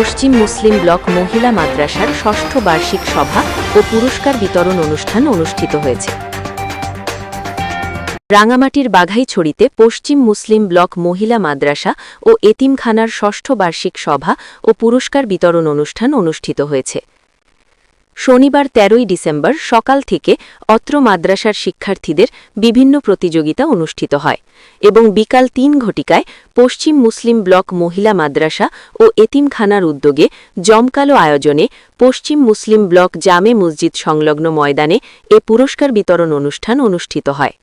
পশ্চিম মুসলিম block মহিলা মাদ্রাসার ষষ্ঠ বার্ষিক সভা ও পুরস্কার বিতরণ অনুষ্ঠান অনুষ্ঠিত হয়েছে। রাঙামাটির বাঘাইছড়িতে পশ্চিম মুসলিম ব্লক মহিলা মাদ্রাসা ও এতিমখানার ষষ্ঠ বার্ষিক সভা ও পুরস্কার বিতরণ অনুষ্ঠান অনুষ্ঠিত হয়েছে। শনিবার ১৩ ডিসেম্বর সকাল থেকে অত্র মাদ্রাসার শিক্ষার্থীদের বিভিন্ন প্রতিযোগিতা অনুষ্ঠিত হয় এবং বিকাল ৩ ঘটিকায় পশ্চিম মুসলিম ব্লক মহিলা মাদ্রাসা ও এতিমখানার উদ্যোগে জমকালো আয়োজনে পশ্চিম মুসলিম ব্লক জামে মসজিদ সংলগ্ন ময়দানে এ পুরস্কার বিতরণ অনুষ্ঠান অনুষ্ঠিত হয়।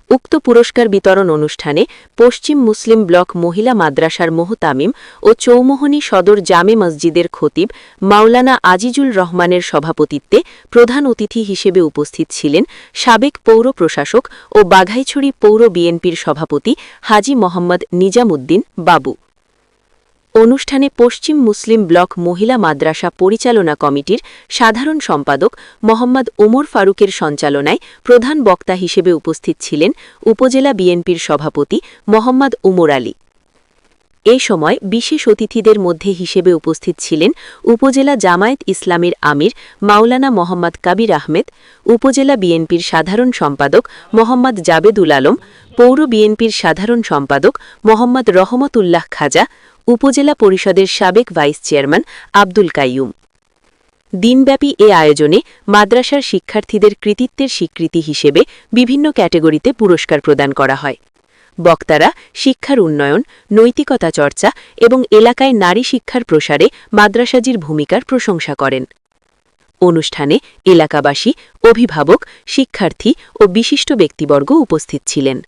উক্ত পুরস্কার বিতরণ অনুষ্ঠানে পশ্চিম মুসলিম ব্লক মহিলা মাদ্রাসার মোহতামিম ও চৌমোহনী সদর জামে মসজিদের খতিব মাওলানা আজিজুল রহমানের সভাপতিত্বে প্রধান অতিথি হিসেবে উপস্থিত ছিলেন সাবেক পৌর প্রশাসক ও বাঘাইছড়ি পৌর বিএনপির সভাপতি হাজী মোহাম্মদ নিজামুদ্দিন বাবু। অনুষ্ঠানে পশ্চিম মুসলিম ব্লক মহিলা মাদ্রাসা পরিচালনা কমিটির সাধারণ সম্পাদক মোহাম্মদ ওমর ফারুকের সঞ্চালনায় প্রধান বক্তা হিসেবে উপস্থিত ছিলেন উপজেলা বিএনপির সভাপতি মোহাম্মদ উমর আলী। এ সময় বিশেষ অতিথিদের মধ্যে হিসেবে উপস্থিত ছিলেন উপজেলা জামায়াত ইসলামীর আমির মাওলানা মোহাম্মদ কাবির আহমেদ, উপজেলা বিএনপির সাধারণ সম্পাদক মোহাম্মদ জাবেদুল আলম, পৌর বিএনপির সাধারণ সম্পাদক মোহাম্মদ রহমতুল্লাহ খাজা, উপজেলা পরিষদের সাবেক ভাইস চেয়ারম্যান আব্দুল কাইয়ুম। দিনব্যাপী এ আয়োজনে মাদ্রাসার শিক্ষার্থীদের কৃতিত্বের স্বীকৃতি হিসেবে বিভিন্ন ক্যাটেগরিতে পুরস্কার প্রদান করা হয়। বক্তারা শিক্ষার উন্নয়ন, নৈতিকতা চর্চা এবং এলাকায় নারী শিক্ষার প্রসারে মাদ্রাসাজির ভূমিকার প্রশংসা করেন। অনুষ্ঠানে এলাকাবাসী, অভিভাবক, শিক্ষার্থী ও বিশিষ্ট ব্যক্তিবর্গ উপস্থিত ছিলেন।